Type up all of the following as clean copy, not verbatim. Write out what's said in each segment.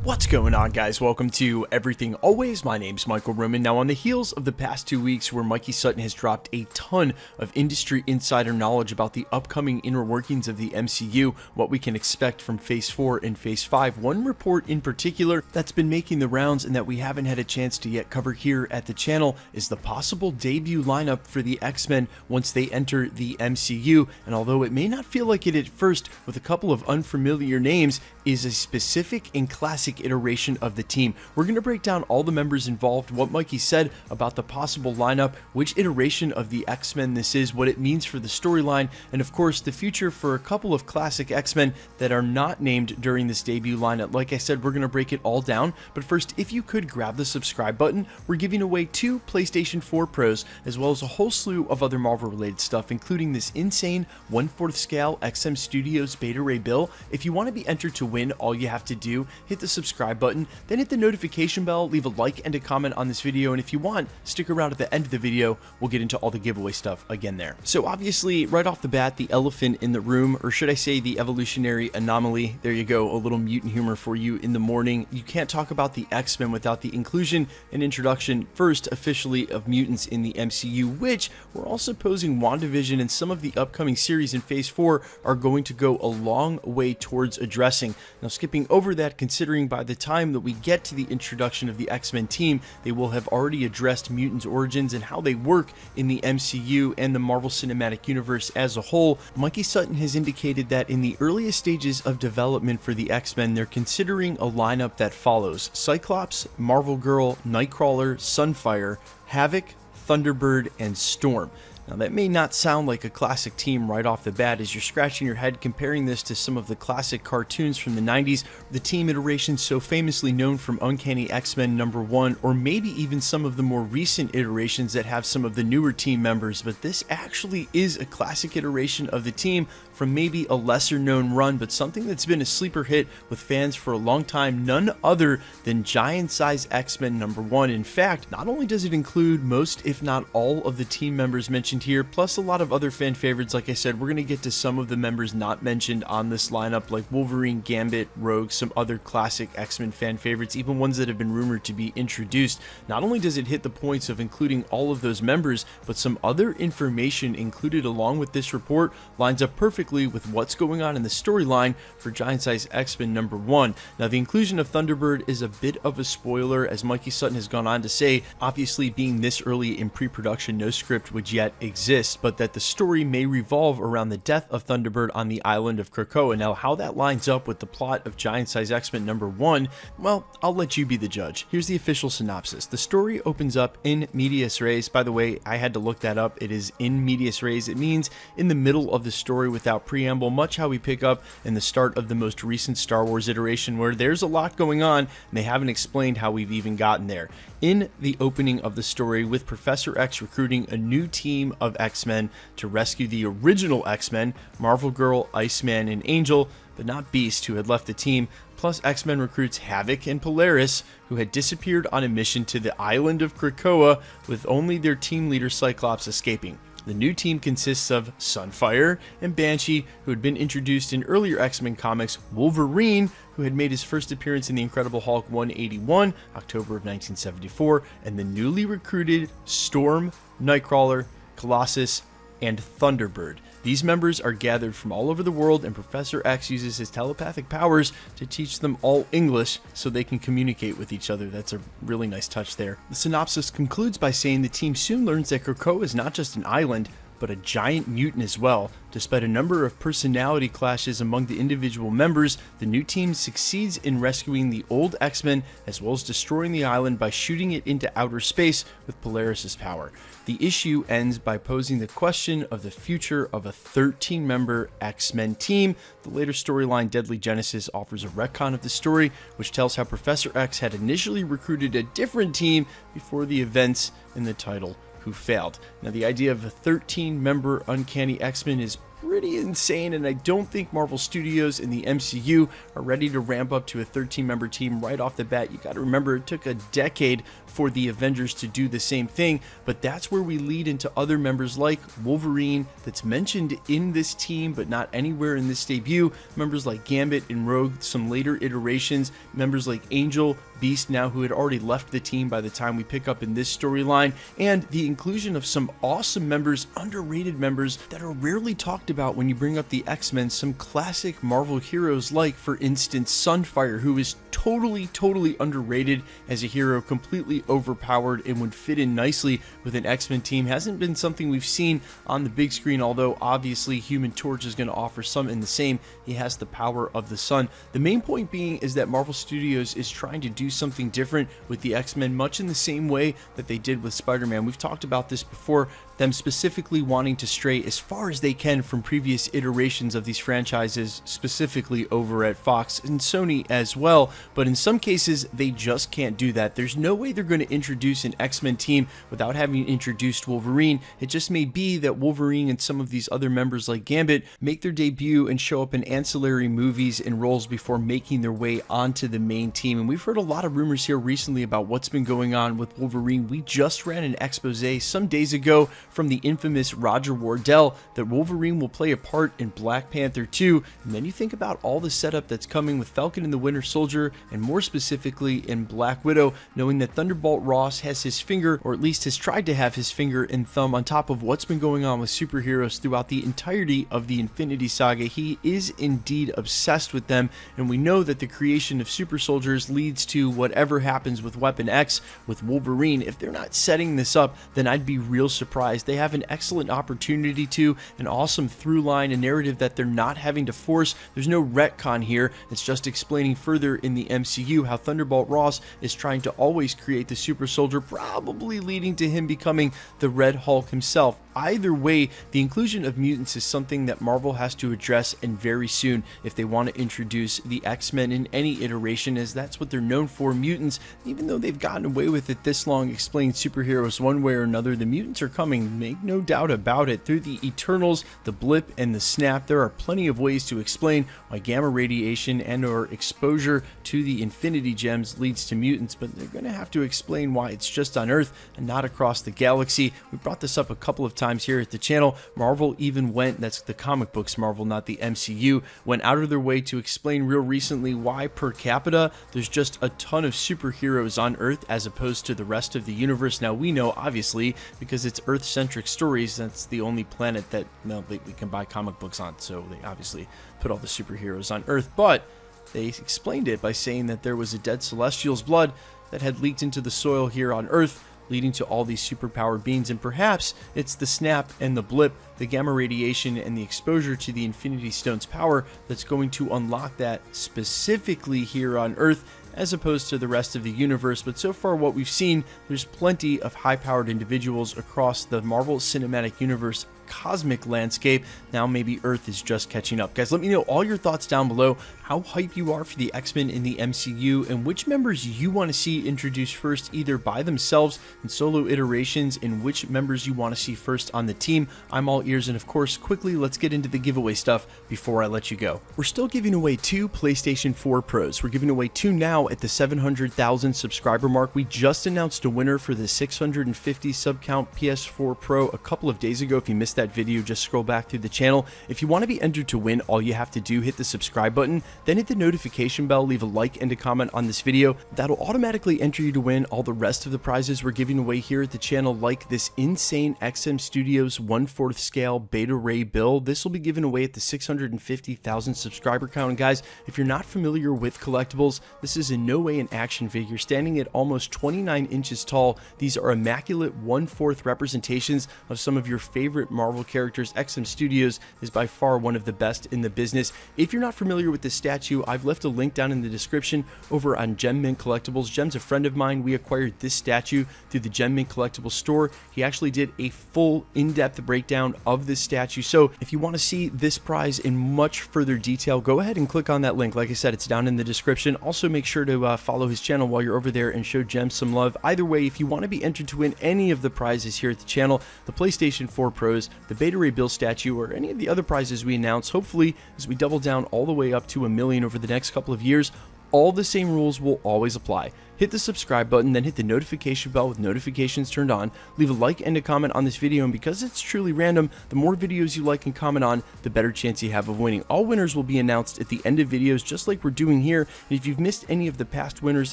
What's going on, guys? Welcome to Everything Always. My name's Michael Roman. Now, on the heels of the past 2 weeks where Mikey Sutton has dropped a ton of industry insider knowledge about the upcoming inner workings of the MCU, what we can expect from Phase 4 and Phase 5, one report in particular that's been making the rounds and that we haven't had a chance to yet cover here at the channel is the possible debut lineup for the X-Men once they enter the MCU. And although it may not feel like it at first, with a couple of unfamiliar names, is a specific and classic iteration of the team. We're going to break down all the members involved, what Mikey said about the possible lineup, which iteration of the X-Men this is, what it means for the storyline, and of course the future for a couple of classic X-Men that are not named during this debut lineup. Like I said, we're going to break it all down, but first, if you could grab the subscribe button, we're giving away 2 PlayStation 4 Pros, as well as a whole slew of other Marvel related stuff, including this insane 1/4 scale XM Studios Beta Ray Bill. If you want to be entered to win, all you have to do, hit the subscribe button, then hit the notification bell, leave a like and a comment on this video, and if you want, stick around at the end of the video. We'll get into all the giveaway stuff again there. So obviously, right off the bat, the elephant in the room, or should I say the evolutionary anomaly, there you go, a little mutant humor for you in the morning. You can't talk about the X-Men without the inclusion and introduction, first officially, of mutants in the MCU, which we're also posing WandaVision and some of the upcoming series in Phase 4 are going to go a long way towards addressing. Now, skipping over that, considering by the time that we get to the introduction of the X-Men team, they will have already addressed mutants' origins and how they work in the MCU and the Marvel Cinematic Universe as a whole. Mikey Sutton has indicated that in the earliest stages of development for the X-Men, they're considering a lineup that follows Cyclops, Marvel Girl, Nightcrawler, Sunfire, Havoc, Thunderbird, and Storm. Now, that may not sound like a classic team right off the bat as you're scratching your head comparing this to some of the classic cartoons from the 90s, the team iterations so famously known from Uncanny X-Men #1, or maybe even some of the more recent iterations that have some of the newer team members. But this actually is a classic iteration of the team from maybe a lesser known run, but something that's been a sleeper hit with fans for a long time, none other than Giant Size X-Men #1. In fact, not only does it include most, if not all, of the team members mentioned here, plus a lot of other fan favorites. Like I said, we're going to get to some of the members not mentioned on this lineup, like Wolverine, Gambit, Rogue, some other classic X-Men fan favorites, even ones that have been rumored to be introduced. Not only does it hit the points of including all of those members, but some other information included along with this report lines up perfectly with what's going on in the storyline for Giant Size X-Men #1. Now, the inclusion of Thunderbird is a bit of a spoiler, as Mikey Sutton has gone on to say, obviously being this early in pre-production, no script would yet exist, but that the story may revolve around the death of Thunderbird on the island of Krakoa. Now, how that lines up with the plot of Giant Size X-Men #1, well, I'll let you be the judge. Here's the official synopsis. The story opens up in medias res. By the way, I had to look that up. It is in medias res. It means in the middle of the story without preamble, much how we pick up in the start of the most recent Star Wars iteration, where there's a lot going on and they haven't explained how we've even gotten there. In the opening of the story, with Professor X recruiting a new team of X-Men to rescue the original X-Men, Marvel Girl, Iceman, and Angel, but not Beast, who had left the team, plus X-Men recruits Havoc and Polaris, who had disappeared on a mission to the island of Krakoa, with only their team leader Cyclops escaping. The new team consists of Sunfire and Banshee, who had been introduced in earlier X-Men comics, Wolverine, who had made his first appearance in the Incredible Hulk 181, October of 1974, and the newly recruited Storm, Nightcrawler, Colossus, and Thunderbird. These members are gathered from all over the world, and Professor X uses his telepathic powers to teach them all English so they can communicate with each other. That's a really nice touch there. The synopsis concludes by saying the team soon learns that Krakoa is not just an island, but a giant mutant as well. Despite a number of personality clashes among the individual members, the new team succeeds in rescuing the old X-Men as well as destroying the island by shooting it into outer space with Polaris's power. The issue ends by posing the question of the future of a 13-member X-Men team. The later storyline Deadly Genesis offers a retcon of the story, which tells how Professor X had initially recruited a different team before the events in the title who failed. Now, the idea of a 13-member Uncanny X-Men is pretty insane, and I don't think Marvel Studios and the MCU are ready to ramp up to a 13-member team right off the bat. You got to remember, it took a decade for the Avengers to do the same thing, but that's where we lead into other members like Wolverine that's mentioned in this team but not anywhere in this debut, members like Gambit and Rogue, some later iterations, members like Angel, Beast now who had already left the team by the time we pick up in this storyline, and the inclusion of some awesome members, underrated members that are rarely talked about when you bring up the X-Men, some classic Marvel heroes like, for instance, Sunfire, who is totally underrated as a hero, completely overpowered and would fit in nicely with an X-Men team. Hasn't been something we've seen on the big screen, although obviously Human Torch is going to offer some in the same. He has the power of the sun. The main point being is that Marvel Studios is trying to do something different with the X-Men, much in the same way that they did with Spider-Man. We've talked about this before, them specifically wanting to stray as far as they can from previous iterations of these franchises, specifically over at Fox and Sony as well, but in some cases they just can't do that. There's no way they're going to introduce an X-Men team without having introduced Wolverine. It just may be that Wolverine and some of these other members like Gambit make their debut and show up in ancillary movies and roles before making their way onto the main team. And we've heard a lot of rumors here recently about what's been going on with Wolverine. We just ran an expose some days ago from the infamous Roger Wardell that Wolverine will play a part in Black Panther 2, and then you think about all the setup that's coming with Falcon and the Winter Soldier, and more specifically in Black Widow, knowing that Thunderbolt Ross has his finger, or at least has tried to have his finger and thumb on top of what's been going on with superheroes throughout the entirety of the Infinity Saga. He is indeed obsessed with them, and we know that the creation of super soldiers leads to whatever happens with Weapon X with Wolverine. If they're not setting this up, then I'd be real surprised. They have an excellent opportunity to, an awesome through line, a narrative that they're not having to force. There's no retcon here. It's just explaining further in the MCU how Thunderbolt Ross is trying to always create the super soldier, probably leading to him becoming the Red Hulk himself. Either way, the inclusion of mutants is something that Marvel has to address, and very soon, if they want to introduce the X-Men in any iteration, as that's what they're known for, mutants. Even though they've gotten away with it this long, explaining superheroes one way or another, the mutants are coming, make no doubt about it. Through the Eternals, the Blip, and the Snap, there are plenty of ways to explain why gamma radiation and or exposure to the Infinity Gems leads to mutants, but they're going to have to explain why it's just on Earth and not across the galaxy. We brought this up a couple of times here at the channel. Marvel even went, that's the comic books Marvel, not the MCU, went out of their way to explain real recently why per capita there's just a ton of superheroes on Earth as opposed to the rest of the universe. Now we know, obviously, because it's Earth-centric stories, that's the only planet that we can buy comic books on, so they obviously put all the superheroes on Earth, but they explained it by saying that there was a dead Celestial's blood that had leaked into the soil here on Earth, leading to all these superpowered beings, and perhaps it's the Snap and the Blip, the gamma radiation and the exposure to the Infinity Stone's power that's going to unlock that specifically here on Earth as opposed to the rest of the universe. But so far what we've seen, there's plenty of high-powered individuals across the Marvel Cinematic Universe cosmic landscape. Now maybe Earth is just catching up. Guys, let me know all your thoughts down below, how hype you are for the X-Men in the MCU, and which members you want to see introduced first, either by themselves in solo iterations, and which members you want to see first on the team. I'm all ears, and of course, quickly, let's get into the giveaway stuff before I let you go. We're still giving away 2 PlayStation 4 Pros. We're giving away 2 now at the 700,000 subscriber mark. We just announced a winner for the 650 sub count PS4 Pro a couple of days ago. If you missed that video, just scroll back through the channel. If you want to be entered to win, all you have to do, hit the subscribe button, then hit the notification bell, leave a like and a comment on this video. That'll automatically enter you to win all the rest of the prizes we're giving away here at the channel, like this insane XM Studios 1/4 scale Beta Ray build. This will be given away at the 650,000 subscriber count. And guys, if you're not familiar with collectibles, this is in no way an action figure. Standing at almost 29 inches tall, these are immaculate 1/4 representations of some of your favorite Marvel characters. XM Studios is by far one of the best in the business. If you're not familiar with this statue, I've left a link down in the description over on Xmen Collectibles. Jem's a friend of mine. We acquired this statue through the Xmen Collectibles store. He actually did a full in-depth breakdown of this statue. So if you want to see this prize in much further detail, go ahead and click on that link. Like I said, it's down in the description. Also, make sure to follow his channel while you're over there and show Jem some love. Either way, if you want to be entered to win any of the prizes here at the channel, the PlayStation 4 Pros the Beta Ray Bill statue, or any of the other prizes we announce, hopefully as we double down all the way up to 1 million over the next couple of years, all the same rules will always apply. Hit the subscribe button, then hit the notification bell with notifications turned on. Leave a like and a comment on this video, and because it's truly random, the more videos you like and comment on, the better chance you have of winning. All winners will be announced at the end of videos, just like we're doing here. And if you've missed any of the past winners,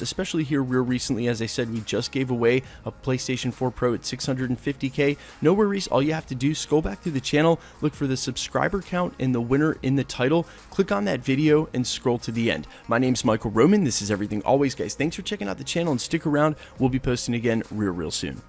especially here real recently, as I said, we just gave away a PlayStation 4 Pro at 650K. No worries, all you have to do is scroll back through the channel, look for the subscriber count and the winner in the title, click on that video, and scroll to the end. My name's Michael Roman. This is Everything Always, guys. Thanks for checking out the channel, and stick around. We'll be posting again real soon.